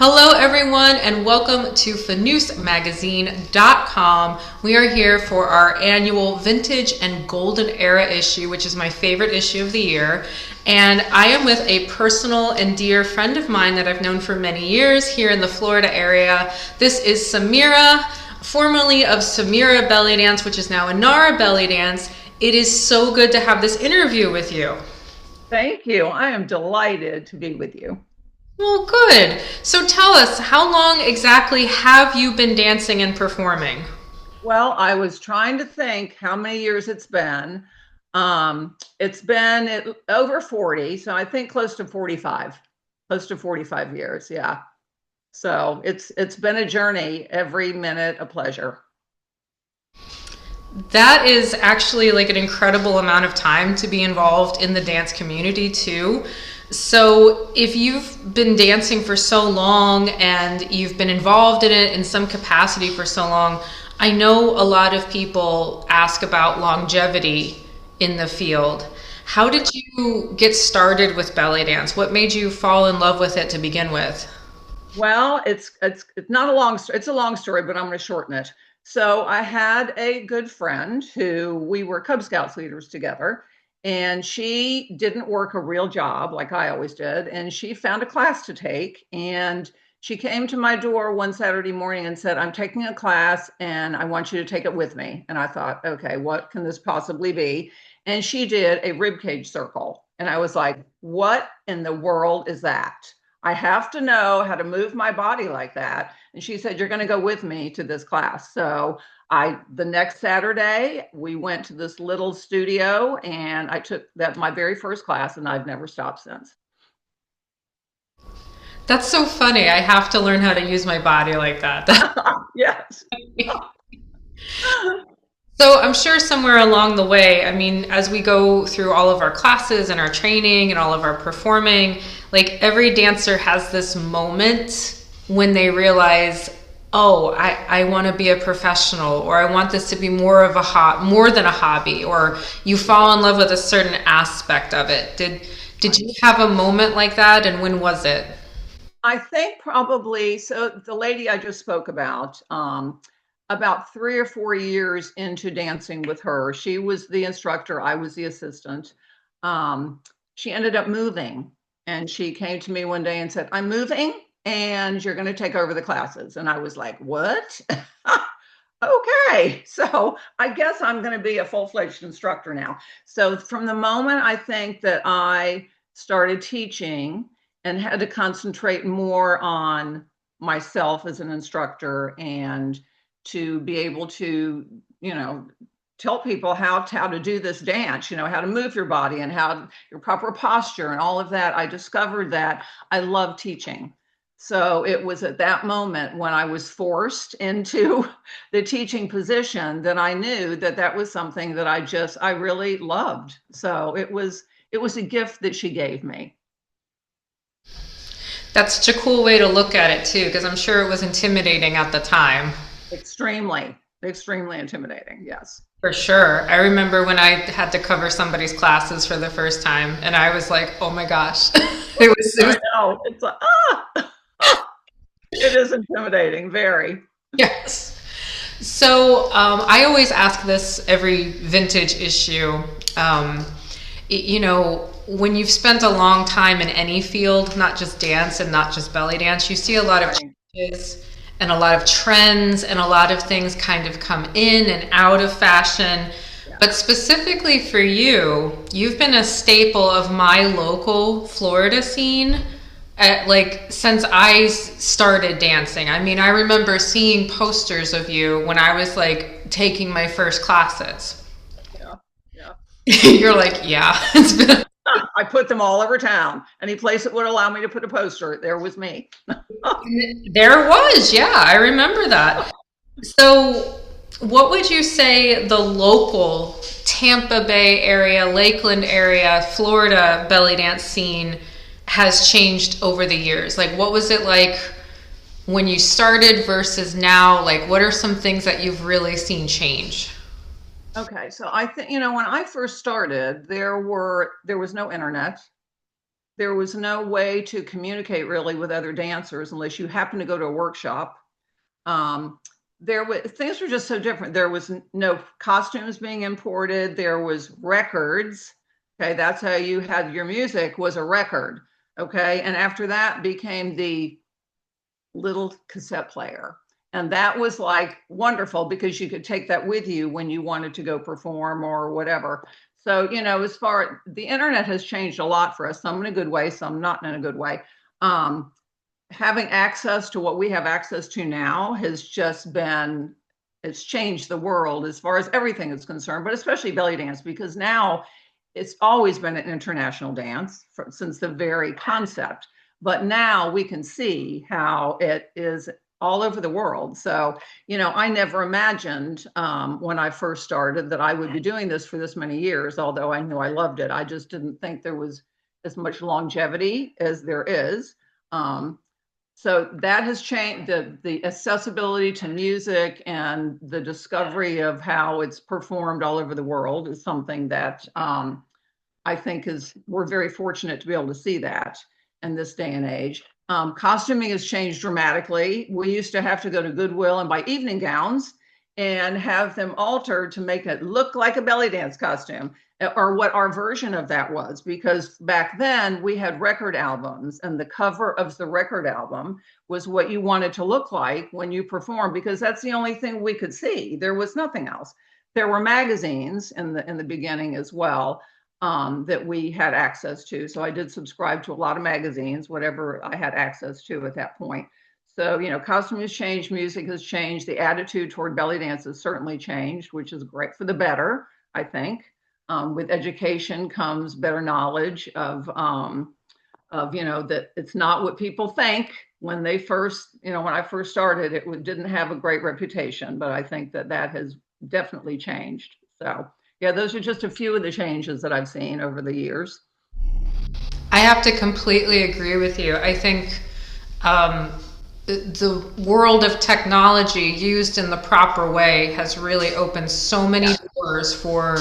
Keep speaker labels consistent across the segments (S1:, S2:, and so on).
S1: Hello, everyone, and welcome to FanoosMagazine.com. We are here for our annual Vintage and Golden Era issue, which is my favorite issue of the year. And I am with a personal and dear friend of mine that I've known for many years here in the Florida area. This is Samira, formerly of Samira Belly Dance, which is now Inara Belly Dance. It is so good to have this interview with you.
S2: Thank you. I am delighted to be with you.
S1: Well, good. So tell us, how long exactly have you been dancing and performing?
S2: Well, I was trying to think how many years it's been. It's been over 40, so I think close to 45 years. Yeah. So it's been a journey, every minute a pleasure.
S1: That is actually like an incredible amount of time to be involved in the dance community too. So if you've been dancing for so long and you've been involved in it in some capacity for so long, I know a lot of people ask about longevity in the field. How did you get started with belly dance? What made you fall in love with it to begin with?
S2: Well, it's not a long story. It's a long story, but I'm going to shorten it. So I had a good friend who we were Cub Scouts leaders together, and she didn't work a real job like I always did, and she found a class to take, and she came to my door one Saturday morning and said, "I'm taking a class and I want you to take it with me." And I thought, "Okay, what can this possibly be?" And she did a rib cage circle. And I was like, "What in the world is that? I have to know how to move my body like that." And she said, "You're going to go with me to this class." So the next Saturday, we went to this little studio and I took that my very first class, and I've never stopped since.
S1: That's so funny. I have to learn how to use my body like that.
S2: Yes.
S1: So I'm sure somewhere along the way, I mean, as we go through all of our classes and our training and all of our performing, like every dancer has this moment when they realize, oh, I want to be a professional, or I want this to be more of a more than a hobby, or you fall in love with a certain aspect of it. Did you have a moment like that, and when was it?
S2: I think probably so. The lady I just spoke about 3 or 4 years into dancing with her, she was the instructor, I was the assistant. She ended up moving, and she came to me one day and said, "I'm moving and you're going to take over the classes." And I was like, "What?" Okay, so I guess I'm going to be a full-fledged instructor now. So from the moment I think that I started teaching and had to concentrate more on myself as an instructor and to be able to, you know, tell people how to do this dance, how to move your body and how your proper posture and all of that, I discovered that I love teaching. So it was at that moment when I was forced into the teaching position that I knew that that was something that I really loved. So it was a gift that she gave me.
S1: That's such a cool way to look at it too, because I'm sure it was intimidating at the time.
S2: Extremely, extremely intimidating. Yes.
S1: For sure. I remember when I had to cover somebody's classes for the first time, and I was like, oh my gosh. It
S2: I
S1: was,
S2: know. It's like, it is intimidating, very.
S1: yes. So I always ask this every vintage issue. Um, when you've spent a long time in any field, not just dance and not just belly dance, you see a lot of
S2: Right.
S1: changes and a lot of trends and a lot of things kind of come in and out of fashion.
S2: Yeah.
S1: But specifically for you, you've been a staple of my local Florida scene since I started dancing. I mean, I remember seeing posters of you when I was like taking my first classes.
S2: Yeah. Yeah.
S1: You're like, yeah, it's been.
S2: I put them all over town. Any place that would allow me to put a poster, there was me.
S1: There was, yeah, I remember that. So, what would you say the local Tampa Bay area, Lakeland area, Florida belly dance scene has changed over the years? Like, what was it like when you started versus now? Like, what are some things that you've really seen change?
S2: Okay, so I think when I first started, there was no internet. there was no way to communicate really with other dancers unless you happened to go to a workshop. There was things were just so different. There was no costumes being imported. There was records. Okay, that's how you had your music, was a record. Okay, and after that became the little cassette player. And that was like wonderful because you could take that with you when you wanted to go perform or whatever. So, as far the internet has changed a lot for us, some in a good way, some not in a good way. Having access to what we have access to now has just been, it's changed the world as far as everything is concerned, but especially belly dance, because now it's always been an international dance since the very concept. But now we can see how it is all over the world. So, I never imagined when I first started that I would be doing this for this many years, although I knew I loved it. I just didn't think there was as much longevity as there is. So that has changed. The accessibility to music and the discovery of how it's performed all over the world is something that I think we're very fortunate to be able to see that in this day and age. Costuming has changed dramatically. We used to have to go to Goodwill and buy evening gowns and have them altered to make it look like a belly dance costume, or what our version of that was, because back then we had record albums and the cover of the record album was what you wanted to look like when you performed, because that's the only thing we could see. There was nothing else. There were magazines in the beginning as well, that we had access to. So I did subscribe to a lot of magazines, whatever I had access to at that point. So, costume has changed, music has changed, the attitude toward belly dance has certainly changed, which is great for the better, I think. With education comes better knowledge of that it's not what people think when they first, when I first started, it didn't have a great reputation, but I think that has definitely changed. So yeah, those are just a few of the changes that I've seen over the years.
S1: I have to completely agree with you. I think the world of technology used in the proper way has really opened so many doors for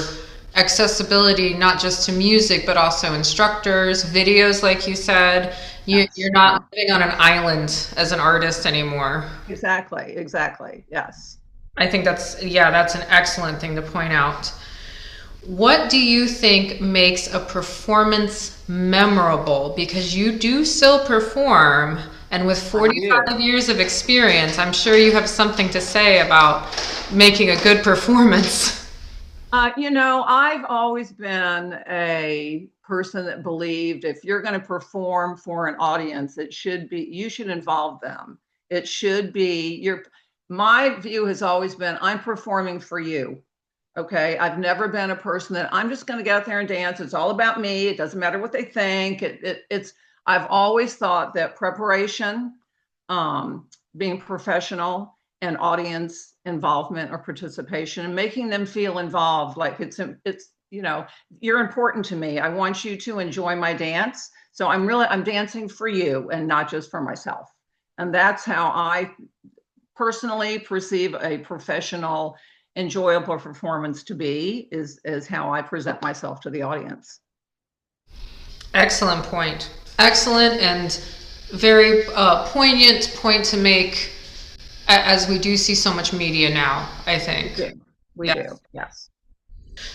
S1: accessibility, not just to music, but also instructors, videos, like you said. You're not living on an island as an artist anymore.
S2: Exactly. Yes.
S1: I think that's an excellent thing to point out. What do you think makes a performance memorable? Because you do still perform, and with 45 years of experience, I'm sure you have something to say about making a good performance.
S2: I've always been a person that believed if you're going to perform for an audience, you should involve them. It should be my view has always been, I'm performing for you. Okay. I've never been a person that I'm just going to get out there and dance. It's all about me. It doesn't matter what they think. I've always thought that preparation, being professional, and audience involvement or participation, and making them feel involved, like it's you're important to me. I want you to enjoy my dance. So I'm dancing for you and not just for myself. And that's how I personally perceive a professional, enjoyable performance to be, is how I present myself to the audience.
S1: Excellent point. Excellent and very poignant point to make, as we do see so much media now, I think.
S2: We do, yes.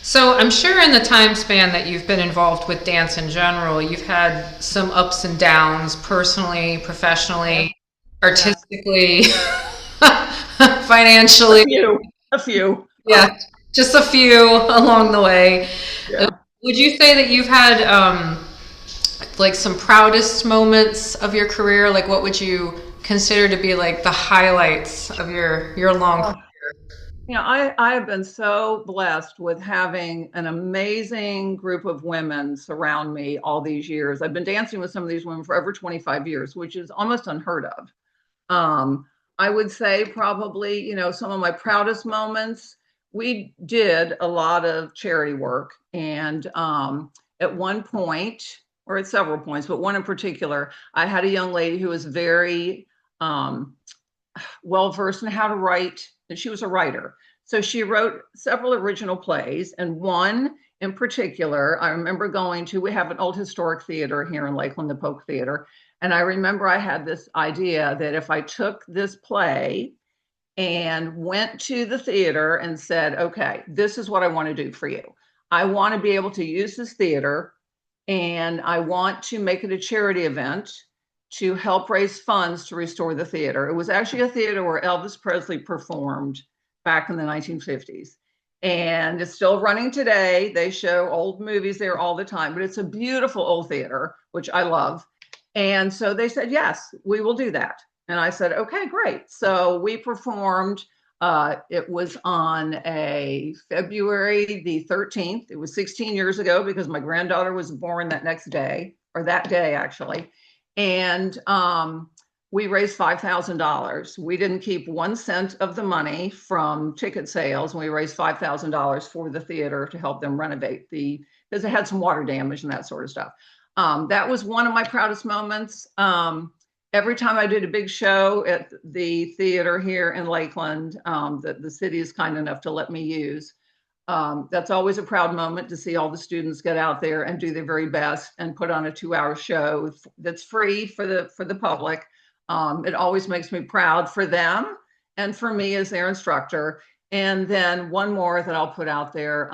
S1: So I'm sure in the time span that you've been involved with dance in general, you've had some ups and downs, personally, professionally, artistically, financially.
S2: A few.
S1: Yeah, just a few along the way. Yeah. Would you say that you've had like some proudest moments of your career? Like, what would you consider to be like the highlights of your long career?
S2: I have been so blessed with having an amazing group of women surround me all these years. I've been dancing with some of these women for over 25 years, which is almost unheard of. I would say probably, some of my proudest moments, we did a lot of charity work. And at one point, or at several points, but one in particular, I had a young lady who was very well-versed in how to write, and she was a writer. So she wrote several original plays, and one in particular, I remember we have an old historic theater here in Lakeland, the Polk Theater. And I remember I had this idea that if I took this play and went to the theater and said, okay, this is what I want to do for you. I want to be able to use this theater and I want to make it a charity event to help raise funds to restore the theater. It was actually a theater where Elvis Presley performed back in the 1950s. And it's still running today. They show old movies there all the time, but it's a beautiful old theater, which I love. And so they said, yes, we will do that. And I said, okay, great. So we performed. It was on a February the 13th. It was 16 years ago because my granddaughter was born that next day, or that day actually. And we raised $5,000. We didn't keep 1 cent of the money from ticket sales. And we raised $5,000 for the theater to help them renovate because it had some water damage and that sort of stuff. That was one of my proudest moments. Every time I did a big show at the theater here in Lakeland, that the city is kind enough to let me use, that's always a proud moment to see all the students get out there and do their very best and put on a 2-hour show that's free for the public. It always makes me proud for them and for me as their instructor. And then one more that I'll put out there,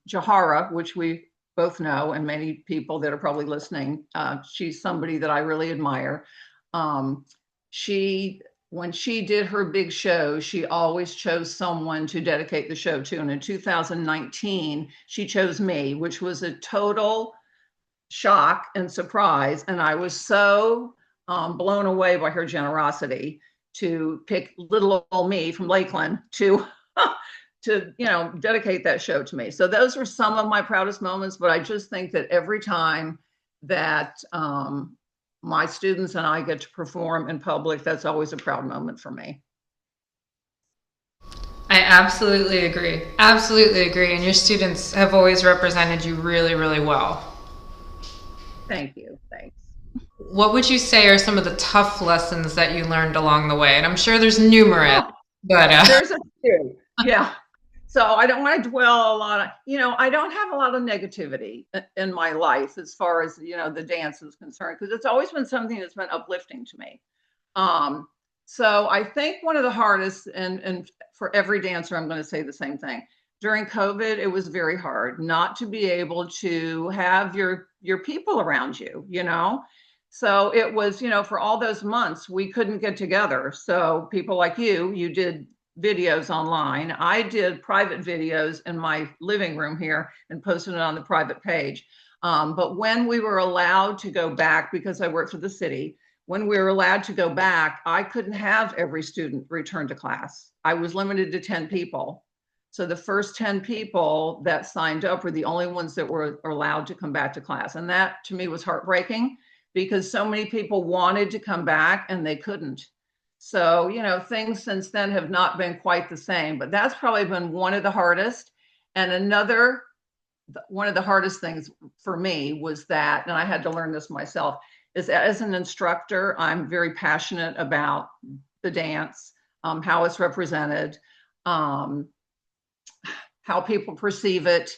S2: Jahara, which we both know, and many people that are probably listening, she's somebody that I really admire. When she did her big show, she always chose someone to dedicate the show to. And in 2019, she chose me, which was a total shock and surprise. And I was so blown away by her generosity to pick little old me from Lakeland to dedicate that show to me. So those were some of my proudest moments, but I just think that every time that my students and I get to perform in public, that's always a proud moment for me.
S1: I absolutely agree. Absolutely agree. And your students have always represented you really, really well.
S2: Thank you. Thanks.
S1: What would you say are some of the tough lessons that you learned along the way? And I'm sure there's numerous, but
S2: there's a few. Yeah. So I don't want to dwell a lot on, I don't have a lot of negativity in my life as far as, the dance is concerned, because it's always been something that's been uplifting to me. So I think one of the hardest, and for every dancer, I'm going to say the same thing. During COVID, it was very hard not to be able to have your people around you, So it was, for all those months, we couldn't get together. So people like you did videos online. I did private videos in my living room here and posted it on the private page. But when we were allowed to go back, because I work for the city, when we were allowed to go back, I couldn't have every student return to class. I was limited to 10 people. So the first 10 people that signed up were the only ones that were allowed to come back to class. And that to me was heartbreaking because so many people wanted to come back and they couldn't. So, things since then have not been quite the same, but that's probably been one of the hardest. And one of the hardest things for me was that, and I had to learn this myself, is that as an instructor, I'm very passionate about the dance, how it's represented, how people perceive it.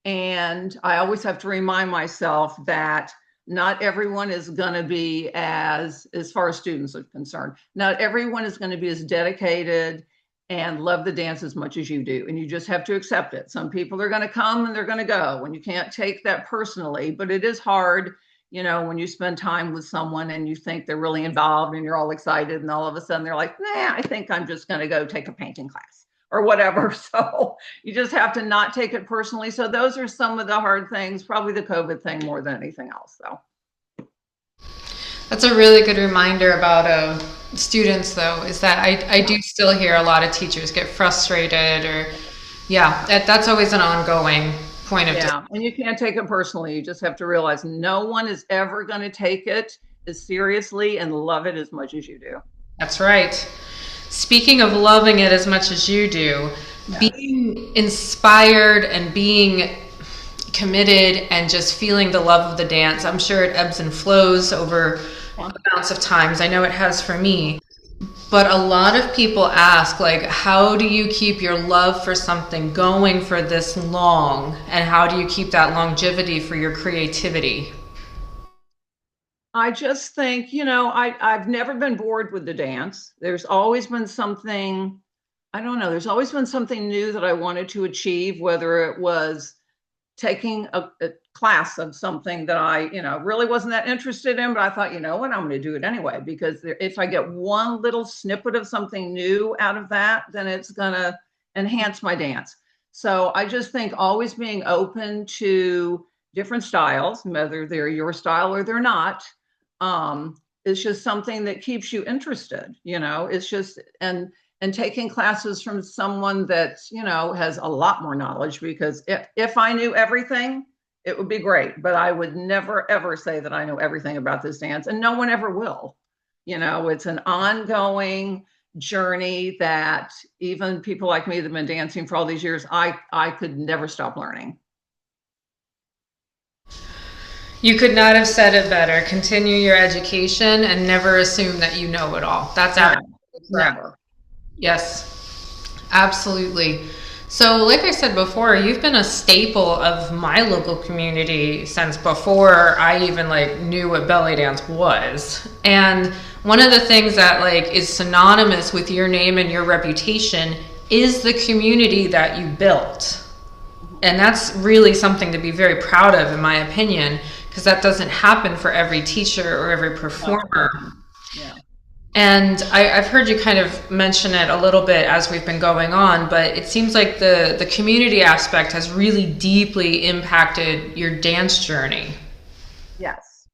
S2: And I always have to remind myself that not everyone is going to be as far as students are concerned, not everyone is going to be as dedicated and love the dance as much as you do. And you just have to accept it. Some people are going to come and they're going to go, and you can't take that personally, but it is hard, when you spend time with someone and you think they're really involved and you're all excited and all of a sudden they're like, nah, I think I'm just going to go take a painting class or whatever. So you just have to not take it personally. So those are some of the hard things, probably the COVID thing more than anything else. So
S1: that's a really good reminder about students, though, is that I do still hear a lot of teachers get frustrated that's always an ongoing point of
S2: and you can't take it personally. You just have to realize no one is ever going to take it as seriously and love it as much as you do.
S1: That's right. Speaking of loving it as much as you do, being inspired and being committed and just feeling the love of the dance, I'm sure it ebbs and flows over amounts of times. I know it has for me. But a lot of people ask, like, how do you keep your love for something going for this long? And how do you keep that longevity for your creativity?
S2: I just think, I've never been bored with the dance. There's always been something, I don't know, there's always been something new that I wanted to achieve, whether it was taking a class of something that I, really wasn't that interested in, but I thought, you know what, I'm going to do it anyway, because if I get one little snippet of something new out of that, then it's going to enhance my dance. So I just think always being open to different styles, whether they're your style or they're not, is just something that keeps you interested. It's just, and taking classes from someone that has a lot more knowledge, because if I knew everything, it would be great, but I would never ever say that I know everything about this dance, and no one ever will. It's an ongoing journey that even people like me that have been dancing for all these years, I could never stop learning.
S1: You could not have said it better. Continue your education and never assume that you know it all. That's
S2: Never.
S1: Yes, absolutely. So, like I said before, you've been a staple of my local community since before I even knew what belly dance was. And one of the things that is synonymous with your name and your reputation is the community that you built. And that's really something to be very proud of, in my opinion, because that doesn't happen for every teacher or every performer.
S2: Yeah.
S1: And I've heard you kind of mention it a little bit as we've been going on, but it seems like the community aspect has really deeply impacted your dance journey.
S2: Yes.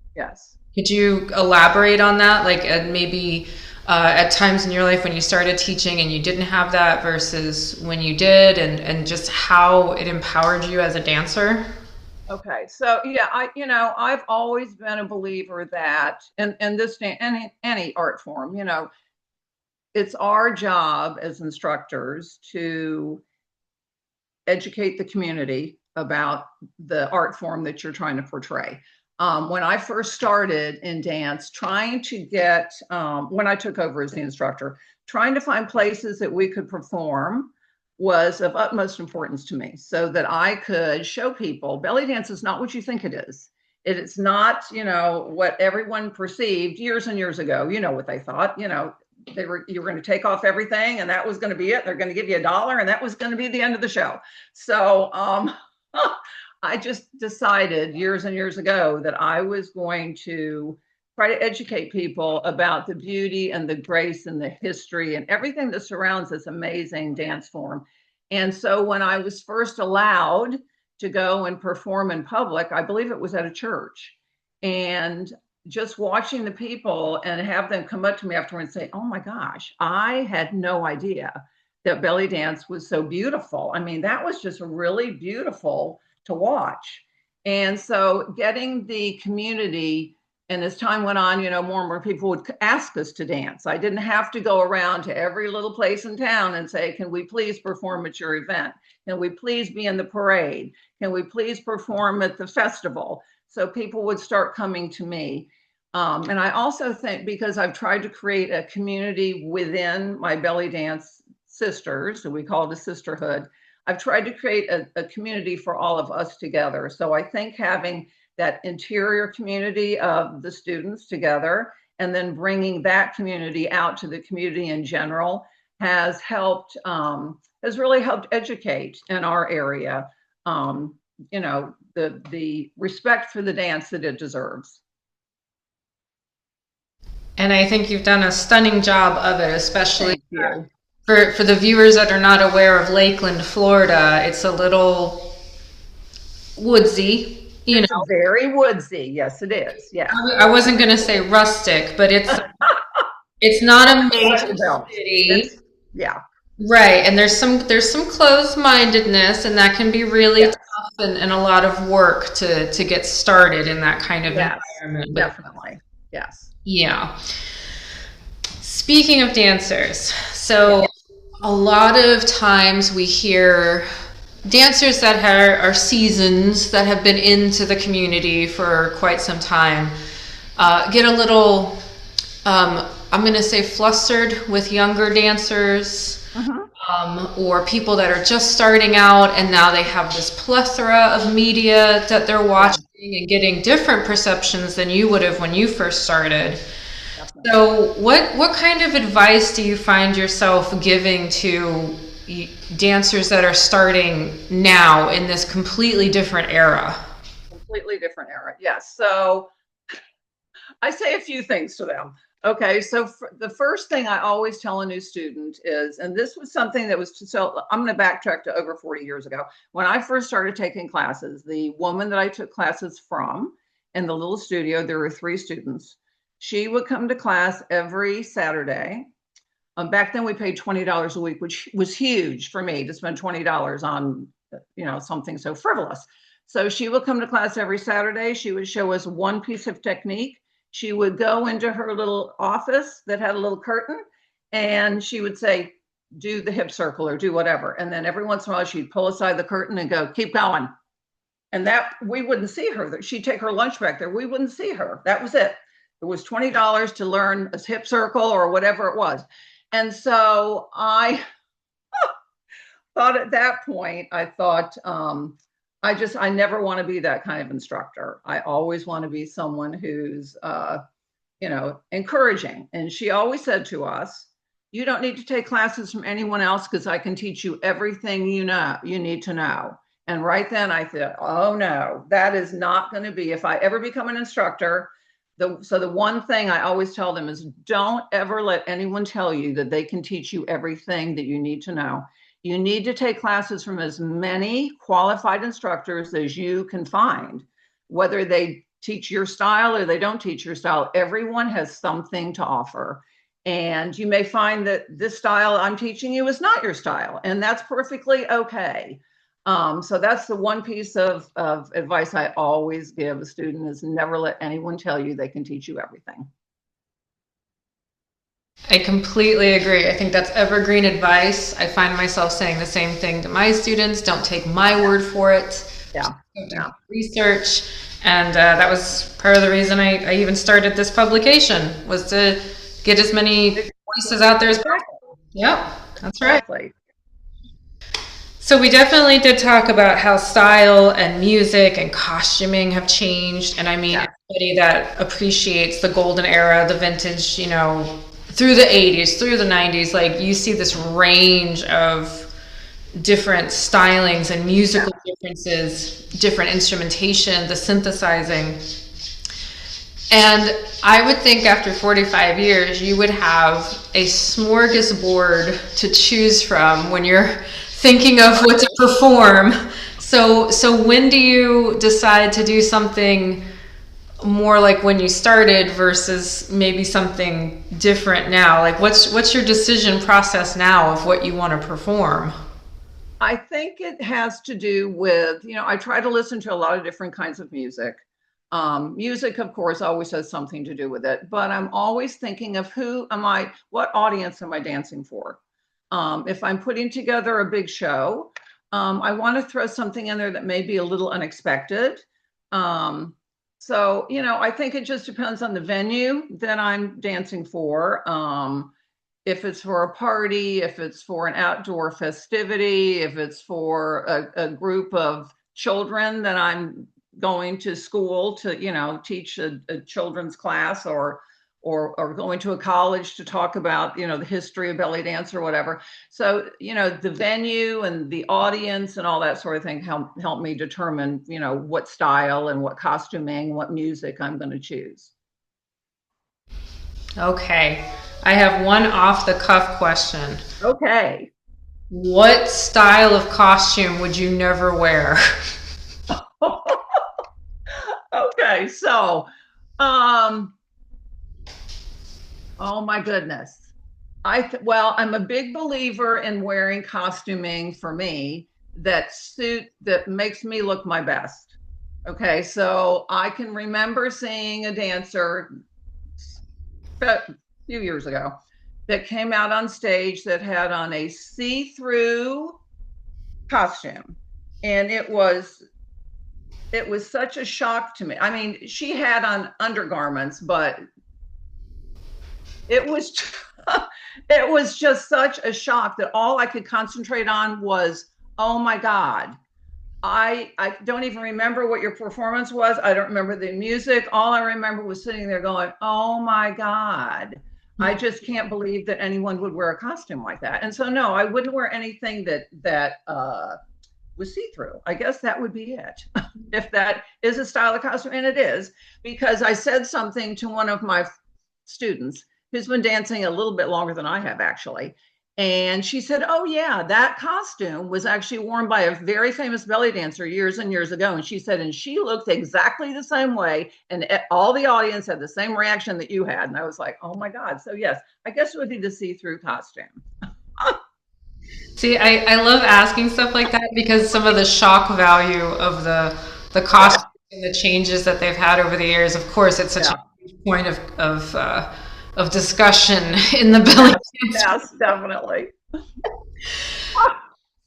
S1: Could you elaborate on that? And maybe at times in your life when you started teaching and you didn't have that versus when you did, and just how it empowered you as a dancer?
S2: Okay, so yeah, I've always been a believer that, and this any art form, it's our job as instructors to educate the community about the art form that you're trying to portray. When I first started in dance, trying to get, when I took over as the instructor, trying to find places that we could perform was of utmost importance to me, so that I could show people belly dance is not what you think it is. It is not, what everyone perceived years and years ago. What they thought, you were going to take off everything and that was going to be it. They're going to give you $1 and that was going to be the end of the show. So I just decided years and years ago that I was going to try to educate people about the beauty and the grace and the history and everything that surrounds this amazing dance form. And so when I was first allowed to go and perform in public, I believe it was at a church, and just watching the people and have them come up to me afterwards and say, oh my gosh, I had no idea that belly dance was so beautiful. I mean, that was just really beautiful to watch. And so getting the community, and as time went on, more and more people would ask us to dance. I didn't have to go around to every little place in town and say, can we please perform at your event? Can we please be in the parade? Can we please perform at the festival? So people would start coming to me. And I also think, because I've tried to create a community within my belly dance sisters, so we call it a sisterhood, I've tried to create a community for all of us together. So I think having that interior community of the students together and then bringing that community out to the community in general has helped, has really helped educate in our area, the respect for the dance that it deserves.
S1: And I think you've done a stunning job of it, especially for the viewers that are not aware of Lakeland, Florida. It's a little woodsy.
S2: It's very woodsy. Yes, it is. Yeah.
S1: I wasn't going to say rustic, but it's not a major city.
S2: Yeah.
S1: Right. And there's some closed-mindedness, and that can be really tough and a lot of work to get started in that kind of environment.
S2: Definitely. Yes.
S1: Yeah. Speaking of dancers, so a lot of times we hear dancers that are seasons, that have been into the community for quite some time, get a little I'm going to say flustered with younger dancers,
S2: Mhm.
S1: or people that are just starting out and now they have this plethora of media that they're
S2: Yeah,
S1: watching and getting different perceptions than you would have when you first started.
S2: definitely.
S1: So, what kind of advice do you find yourself giving to dancers that are starting now in this completely different era?
S2: Completely different era. Yes. So I say a few things to them. Okay, so the first thing I always tell a new student is, and this was something that was, so I'm going to backtrack to over 40 years ago. When I first started taking classes, the woman that I took classes from in the little studio, there were 3 students. She would come to class every Saturday. Back then, we paid $20 a week, which was huge for me to spend $20 on, something so frivolous. So she would come to class every Saturday. She would show us one piece of technique. She would go into her little office that had a little curtain, and she would say, "Do the hip circle or do whatever." And then every once in a while, she'd pull aside the curtain and go, "Keep going." And that we wouldn't see her. She'd take her lunch back there. We wouldn't see her. That was it. It was $20 to learn a hip circle or whatever it was. And so I thought at that point, I thought, I never want to be that kind of instructor. I always want to be someone who's, encouraging. And she always said to us, "You don't need to take classes from anyone else because I can teach you everything you need to know." And right then I thought, oh no, that is not going to be, if I ever become an instructor. So the one thing I always tell them is, don't ever let anyone tell you that they can teach you everything that you need to know. You need to take classes from as many qualified instructors as you can find, whether they teach your style or they don't teach your style. Everyone has something to offer. And you may find that this style I'm teaching you is not your style, and that's perfectly okay. So that's the one piece of advice I always give a student, is never let anyone tell you they can teach you everything.
S1: I completely agree. I think that's evergreen advice. I find myself saying the same thing to my students. Don't take my word for it.
S2: Yeah,
S1: Do
S2: yeah,
S1: research. And that was part of the reason I even started this publication, was to get as many voices out there as
S2: exactly,
S1: possible. Yep, that's right.
S2: exactly.
S1: So we definitely did talk about how style and music and costuming have changed. And I mean,
S2: Yeah,
S1: anybody that appreciates the golden era, the vintage, through the 80s, through the 90s, like you see this range of different stylings and
S2: yeah.
S1: musical differences, different instrumentation, the synthesizing. And I would think after 45 years, you would have a smorgasbord to choose from when you're thinking of what to perform. So when do you decide to do something more like when you started versus maybe something different now? Like what's your decision process now of what you want to perform?
S2: I think it has to do with, I try to listen to a lot of different kinds of music. Music, of course, always has something to do with it, but I'm always thinking of what audience am I dancing for? If I'm putting together a big show, I want to throw something in there that may be a little unexpected. I think it just depends on the venue that I'm dancing for. If it's for a party, if it's for an outdoor festivity, if it's for a group of children that I'm going to school to, teach a children's class, or going to a college to talk about, the history of belly dance or whatever. So, the venue and the audience and all that sort of thing help me determine, what style and what costuming, what music I'm going to choose.
S1: Okay. I have one off the cuff question.
S2: Okay.
S1: What style of costume would you never wear?
S2: Okay, so, um, oh my goodness. Well, I'm a big believer in wearing costuming for me that makes me look my best. Okay, so I can remember seeing a dancer a few years ago that came out on stage that had on a see-through costume, and it was such a shock to me. I mean, she had on undergarments, but It was it was just such a shock that all I could concentrate on was, oh my God. I don't even remember what your performance was. I don't remember the music. All I remember was sitting there going, oh my God. I just can't believe that anyone would wear a costume like that. And so no, I wouldn't wear anything that was see-through. I guess that would be it. If that is a style of costume, and it is, because I said something to one of my students who's been dancing a little bit longer than I have actually. And she said, oh yeah, that costume was actually worn by a very famous belly dancer years and years ago. And she said, and she looked exactly the same way. And all the audience had the same reaction that you had. And I was like, oh my God. So yes, I guess it would be the see-through costume.
S1: See, I love asking stuff like that because some of the shock value of the costumes and the changes that they've had over the years. Of course, it's such a huge point of discussion in the belly dance.
S2: Yes, definitely.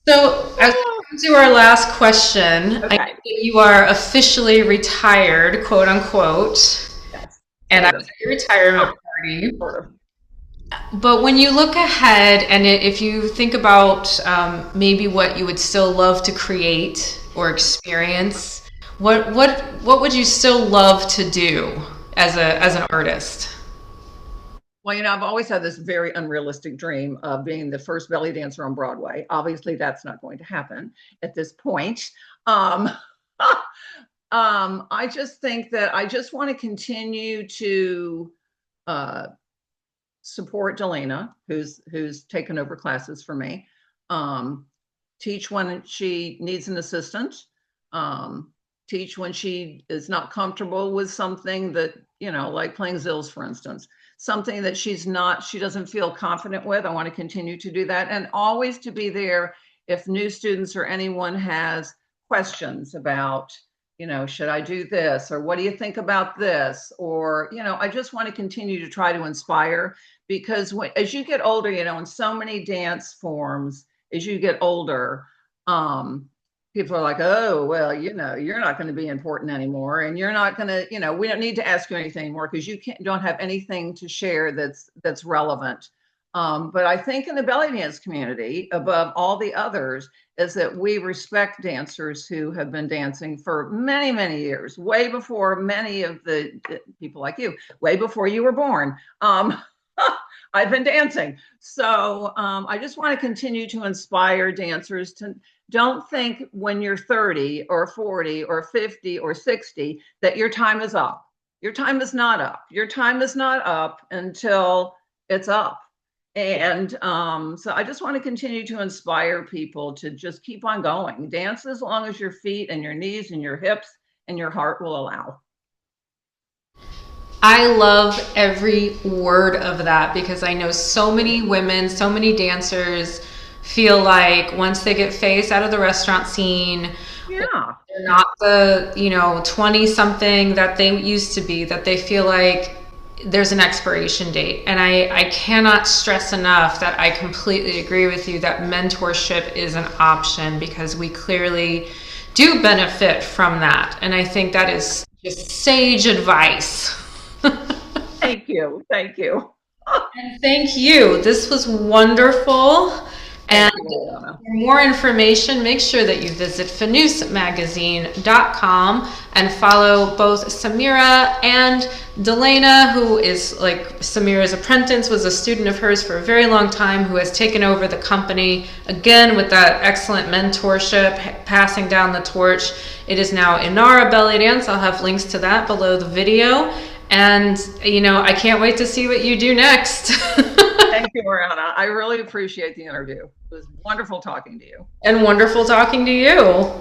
S1: So, as we come to our last question,
S2: Okay.
S1: I know that you are officially retired, quote unquote,
S2: Yes.
S1: and I was at your retirement party.
S2: Sort of.
S1: But when you look ahead, and if you think about maybe what you would still love to create or experience, what would you still love to do as an artist?
S2: Well, I've always had this very unrealistic dream of being the first belly dancer on Broadway. Obviously, that's not going to happen at this point. Um, I just think that I just want to continue to support Delana, who's taken over classes for me. Teach when she needs an assistant. Teach when she is not comfortable with something that, like playing Zills, for instance, something that she doesn't feel confident with. I want to continue to do that, and always to be there if new students or anyone has questions about, should I do this? Or what do you think about this? Or, I just want to continue to try to inspire, because as you get older, in so many dance forms, as you get older, people are like, oh, well, you're not going to be important anymore. And you're not going to, we don't need to ask you anything anymore because you don't have anything to share that's relevant. But I think in the belly dance community, above all the others, is that we respect dancers who have been dancing for many, many years, way before many of the people like you, way before you were born. I've been dancing. So I just want to continue to inspire dancers to don't think when you're 30 or 40 or 50 or 60 that your time is up. Your time is not up. Your time is not up until it's up. And so I just want to continue to inspire people to just keep on going. Dance as long as your feet and your knees and your hips and your heart will allow.
S1: I love every word of that because I know so many women, so many dancers feel like once they get phased out of the restaurant scene, they're not the 20 something that they used to be, that they feel like there's an expiration date. And I cannot stress enough that I completely agree with you that mentorship is an option, because we clearly do benefit from that. And I think that is just sage advice.
S2: Thank you. Thank you.
S1: And thank you. This was wonderful. And for more information, make sure that you visit fanoosmagazine.com and follow both Samira and Delana, who is like Samira's apprentice, was a student of hers for a very long time, who has taken over the company again with that excellent mentorship, passing down the torch. It is now Inara Belly Dance. I'll have links to that below the video. And, I can't wait to see what you do next.
S2: Thank you, Mariana. I really appreciate the interview. It was wonderful talking to you.
S1: And wonderful talking to you.